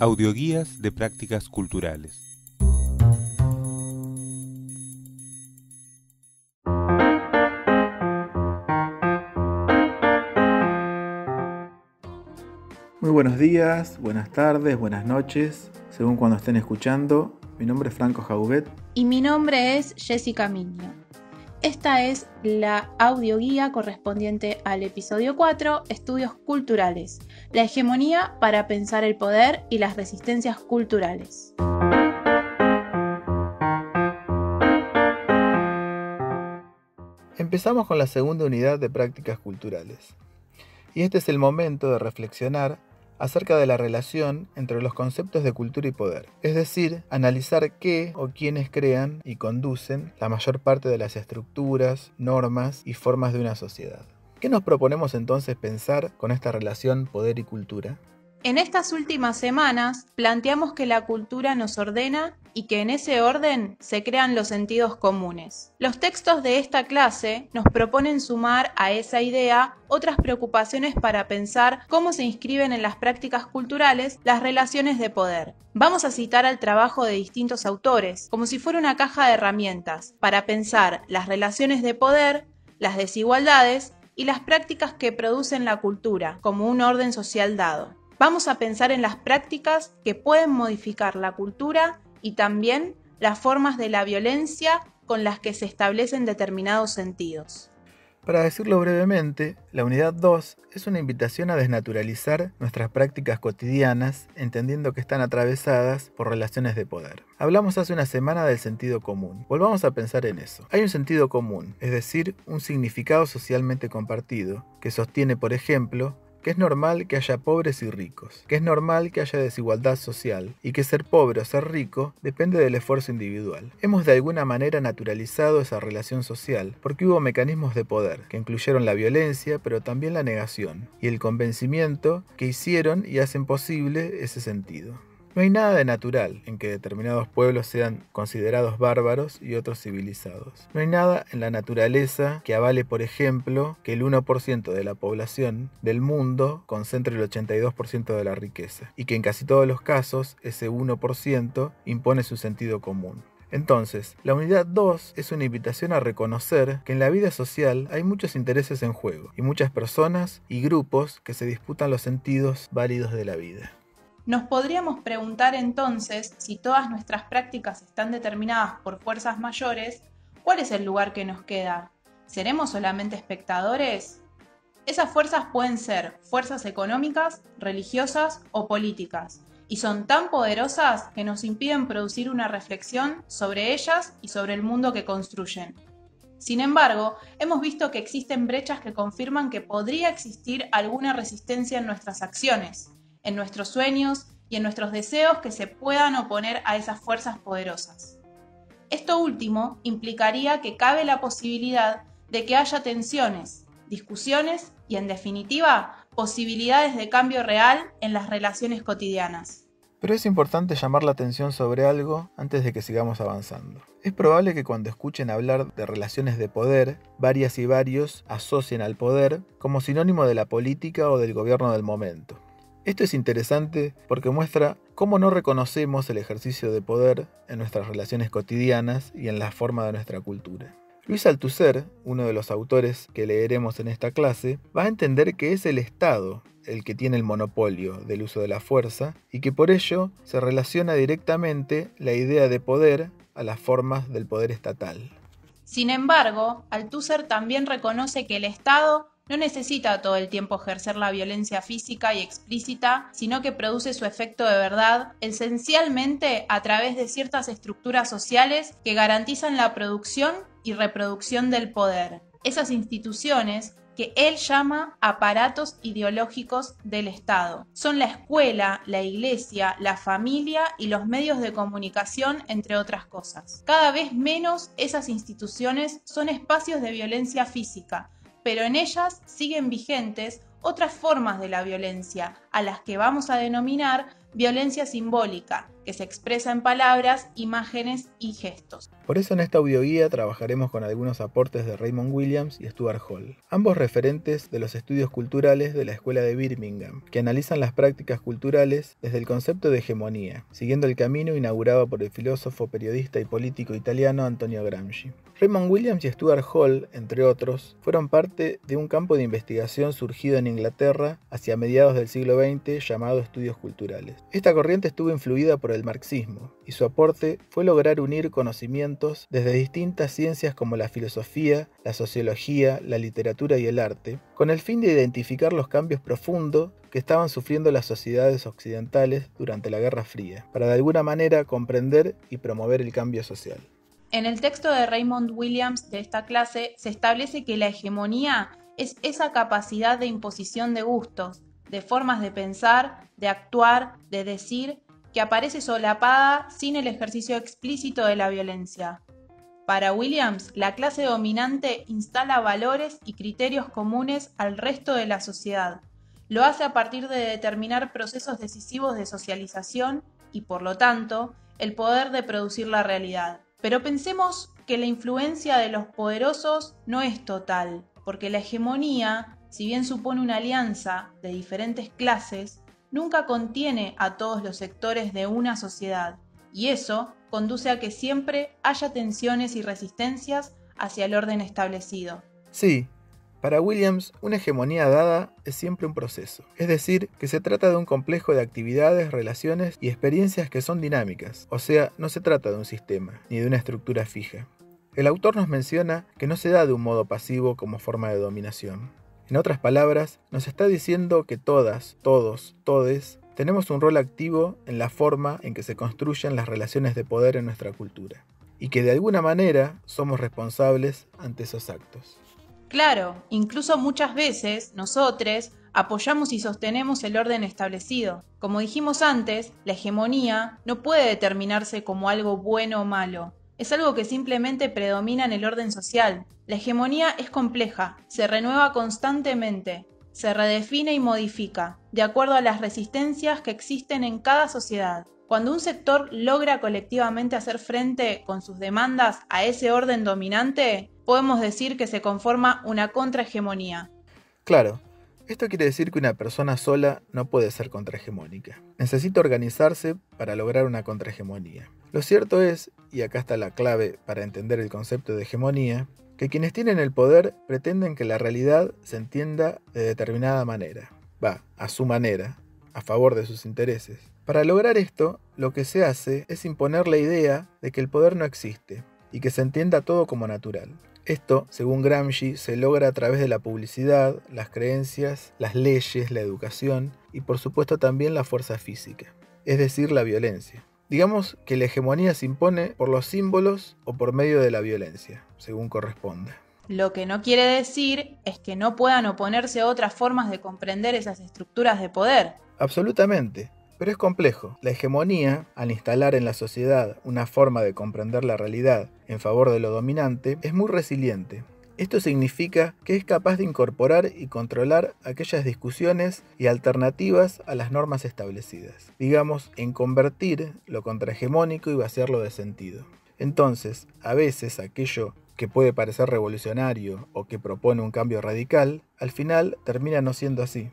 Audioguías de prácticas culturales. Muy buenos días, buenas tardes, buenas noches, según cuando estén escuchando. Mi nombre es Franco Jauguet. Y mi nombre es Jessica Miño. Esta es la audioguía correspondiente al episodio 4, Estudios Culturales, la hegemonía para pensar el poder y las resistencias culturales. Empezamos con la segunda unidad de prácticas culturales. Y este es el momento de reflexionar acerca de la relación entre los conceptos de cultura y poder, es decir, analizar qué o quiénes crean y conducen la mayor parte de las estructuras, normas y formas de una sociedad. ¿Qué nos proponemos entonces pensar con esta relación poder y cultura? En estas últimas semanas planteamos que la cultura nos ordena y que en ese orden se crean los sentidos comunes. Los textos de esta clase nos proponen sumar a esa idea otras preocupaciones para pensar cómo se inscriben en las prácticas culturales las relaciones de poder. Vamos a citar al trabajo de distintos autores, como si fuera una caja de herramientas, para pensar las relaciones de poder, las desigualdades y las prácticas que producen la cultura, como un orden social dado. Vamos a pensar en las prácticas que pueden modificar la cultura y también las formas de la violencia con las que se establecen determinados sentidos. Para decirlo brevemente, la unidad 2 es una invitación a desnaturalizar nuestras prácticas cotidianas, entendiendo que están atravesadas por relaciones de poder. Hablamos hace una semana del sentido común. Volvamos a pensar en eso. Hay un sentido común, es decir, un significado socialmente compartido, que sostiene, por ejemplo, que es normal que haya pobres y ricos, que es normal que haya desigualdad social y que ser pobre o ser rico depende del esfuerzo individual. Hemos de alguna manera naturalizado esa relación social porque hubo mecanismos de poder que incluyeron la violencia pero también la negación y el convencimiento que hicieron y hacen posible ese sentido. No hay nada de natural en que determinados pueblos sean considerados bárbaros y otros civilizados. No hay nada en la naturaleza que avale, por ejemplo, que el 1% de la población del mundo concentre el 82% de la riqueza, y que en casi todos los casos ese 1% impone su sentido común. Entonces, la unidad 2 es una invitación a reconocer que en la vida social hay muchos intereses en juego, y muchas personas y grupos que se disputan los sentidos válidos de la vida. Nos podríamos preguntar entonces, si todas nuestras prácticas están determinadas por fuerzas mayores, ¿cuál es el lugar que nos queda? ¿Seremos solamente espectadores? Esas fuerzas pueden ser fuerzas económicas, religiosas o políticas, y son tan poderosas que nos impiden producir una reflexión sobre ellas y sobre el mundo que construyen. Sin embargo, hemos visto que existen brechas que confirman que podría existir alguna resistencia en nuestras acciones, en nuestros sueños y en nuestros deseos que se puedan oponer a esas fuerzas poderosas. Esto último implicaría que cabe la posibilidad de que haya tensiones, discusiones y, en definitiva, posibilidades de cambio real en las relaciones cotidianas. Pero es importante llamar la atención sobre algo antes de que sigamos avanzando. Es probable que cuando escuchen hablar de relaciones de poder, varias y varios asocien al poder como sinónimo de la política o del gobierno del momento. Esto es interesante porque muestra cómo no reconocemos el ejercicio de poder en nuestras relaciones cotidianas y en la forma de nuestra cultura. Luis Althusser, uno de los autores que leeremos en esta clase, va a entender que es el Estado el que tiene el monopolio del uso de la fuerza y que por ello se relaciona directamente la idea de poder a las formas del poder estatal. Sin embargo, Althusser también reconoce que el Estado no necesita todo el tiempo ejercer la violencia física y explícita, sino que produce su efecto de verdad esencialmente a través de ciertas estructuras sociales que garantizan la producción y reproducción del poder. Esas instituciones que él llama aparatos ideológicos del Estado. Son la escuela, la iglesia, la familia y los medios de comunicación, entre otras cosas. Cada vez menos esas instituciones son espacios de violencia física, pero en ellas siguen vigentes otras formas de la violencia, a las que vamos a denominar violencia simbólica, que se expresa en palabras, imágenes y gestos. Por eso en esta audioguía trabajaremos con algunos aportes de Raymond Williams y Stuart Hall, ambos referentes de los estudios culturales de la Escuela de Birmingham, que analizan las prácticas culturales desde el concepto de hegemonía, siguiendo el camino inaugurado por el filósofo, periodista y político italiano Antonio Gramsci. Raymond Williams y Stuart Hall, entre otros, fueron parte de un campo de investigación surgido en Inglaterra hacia mediados del siglo XX llamado estudios culturales. Esta corriente estuvo influida por el marxismo, y su aporte fue lograr unir conocimientos desde distintas ciencias como la filosofía, la sociología, la literatura y el arte, con el fin de identificar los cambios profundos que estaban sufriendo las sociedades occidentales durante la Guerra Fría, para de alguna manera comprender y promover el cambio social. En el texto de Raymond Williams de esta clase se establece que la hegemonía es esa capacidad de imposición de gustos, de formas de pensar, de actuar, de decir, que aparece solapada sin el ejercicio explícito de la violencia. Para Williams, la clase dominante instala valores y criterios comunes al resto de la sociedad. Lo hace a partir de determinar procesos decisivos de socialización y, por lo tanto, el poder de producir la realidad. Pero pensemos que la influencia de los poderosos no es total, porque la hegemonía, si bien supone una alianza de diferentes clases, nunca contiene a todos los sectores de una sociedad, y eso conduce a que siempre haya tensiones y resistencias hacia el orden establecido. Sí, para Williams, una hegemonía dada es siempre un proceso, es decir, que se trata de un complejo de actividades, relaciones y experiencias que son dinámicas, o sea, no se trata de un sistema, ni de una estructura fija. El autor nos menciona que no se da de un modo pasivo como forma de dominación. En otras palabras, nos está diciendo que todas, todos, todes, tenemos un rol activo en la forma en que se construyen las relaciones de poder en nuestra cultura, y que de alguna manera somos responsables ante esos actos. Claro, incluso muchas veces nosotros apoyamos y sostenemos el orden establecido. Como dijimos antes, la hegemonía no puede determinarse como algo bueno o malo. Es algo que simplemente predomina en el orden social. La hegemonía es compleja, se renueva constantemente, se redefine y modifica, de acuerdo a las resistencias que existen en cada sociedad. Cuando un sector logra colectivamente hacer frente con sus demandas a ese orden dominante, podemos decir que se conforma una contrahegemonía. Claro, esto quiere decir que una persona sola no puede ser contrahegemónica. Necesita organizarse para lograr una contrahegemonía. Lo cierto es, y acá está la clave para entender el concepto de hegemonía, que quienes tienen el poder pretenden que la realidad se entienda de determinada manera. A su manera, a favor de sus intereses. Para lograr esto, lo que se hace es imponer la idea de que el poder no existe y que se entienda todo como natural. Esto, según Gramsci, se logra a través de la publicidad, las creencias, las leyes, la educación y por supuesto también la fuerza física, es decir, la violencia. Digamos que la hegemonía se impone por los símbolos o por medio de la violencia, según corresponda. Lo que no quiere decir es que no puedan oponerse otras formas de comprender esas estructuras de poder. Absolutamente. Pero es complejo. La hegemonía, al instalar en la sociedad una forma de comprender la realidad en favor de lo dominante, es muy resiliente. Esto significa que es capaz de incorporar y controlar aquellas discusiones y alternativas a las normas establecidas. Digamos, en convertir lo contrahegemónico y vaciarlo de sentido. Entonces, a veces aquello que puede parecer revolucionario o que propone un cambio radical, al final termina no siendo así.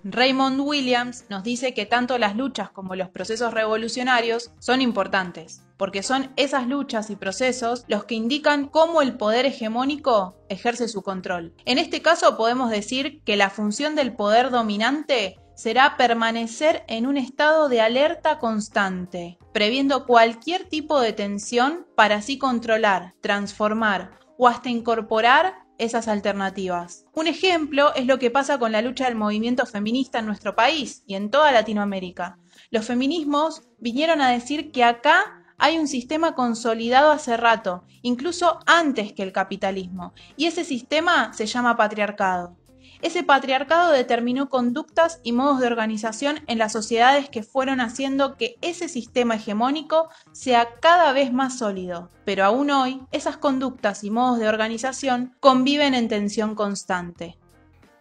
Raymond Williams nos dice que tanto las luchas como los procesos revolucionarios son importantes, porque son esas luchas y procesos los que indican cómo el poder hegemónico ejerce su control. En este caso podemos decir que la función del poder dominante será permanecer en un estado de alerta constante, previendo cualquier tipo de tensión para así controlar, transformar o hasta incorporar esas alternativas. Un ejemplo es lo que pasa con la lucha del movimiento feminista en nuestro país y en toda Latinoamérica. Los feminismos vinieron a decir que acá hay un sistema consolidado hace rato, incluso antes que el capitalismo, y ese sistema se llama patriarcado. Ese patriarcado determinó conductas y modos de organización en las sociedades que fueron haciendo que ese sistema hegemónico sea cada vez más sólido. Pero aún hoy, esas conductas y modos de organización conviven en tensión constante.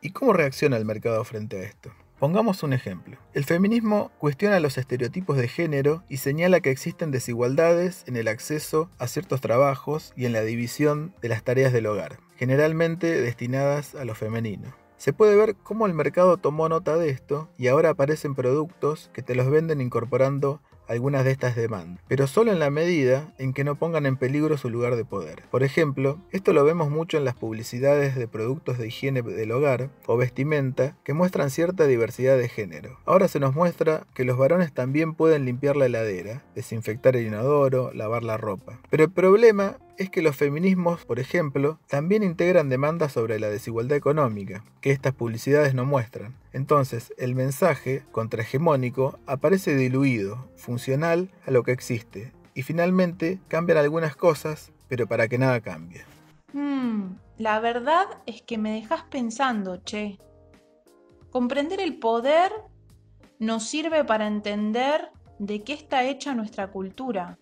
¿Y cómo reacciona el mercado frente a esto? Pongamos un ejemplo. El feminismo cuestiona los estereotipos de género y señala que existen desigualdades en el acceso a ciertos trabajos y en la división de las tareas del hogar, generalmente destinadas a lo femenino. Se puede ver cómo el mercado tomó nota de esto y ahora aparecen productos que te los venden incorporando algunas de estas demandas, pero solo en la medida en que no pongan en peligro su lugar de poder. Por ejemplo, esto lo vemos mucho en las publicidades de productos de higiene del hogar o vestimenta que muestran cierta diversidad de género. Ahora se nos muestra que los varones también pueden limpiar la heladera, desinfectar el inodoro, lavar la ropa. Pero el problema es que los feminismos, por ejemplo, también integran demandas sobre la desigualdad económica, que estas publicidades no muestran. Entonces, el mensaje contrahegemónico aparece diluido, funcional a lo que existe, y finalmente cambian algunas cosas, pero para que nada cambie. La verdad es que me dejas pensando, che. Comprender el poder nos sirve para entender de qué está hecha nuestra cultura.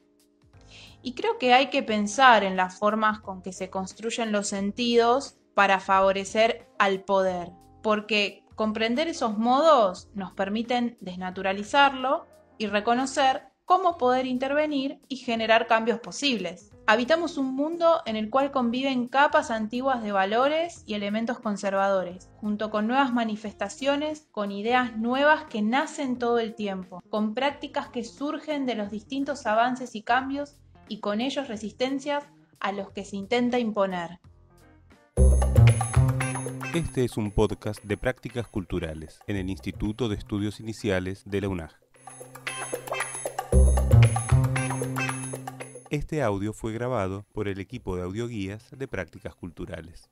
Y creo que hay que pensar en las formas con que se construyen los sentidos para favorecer al poder, porque comprender esos modos nos permiten desnaturalizarlo y reconocer cómo poder intervenir y generar cambios posibles. Habitamos un mundo en el cual conviven capas antiguas de valores y elementos conservadores, junto con nuevas manifestaciones, con ideas nuevas que nacen todo el tiempo, con prácticas que surgen de los distintos avances y cambios y con ellos resistencias a los que se intenta imponer. Este es un podcast de prácticas culturales en el Instituto de Estudios Iniciales de la UNAG. Este audio fue grabado por el equipo de audioguías de prácticas culturales.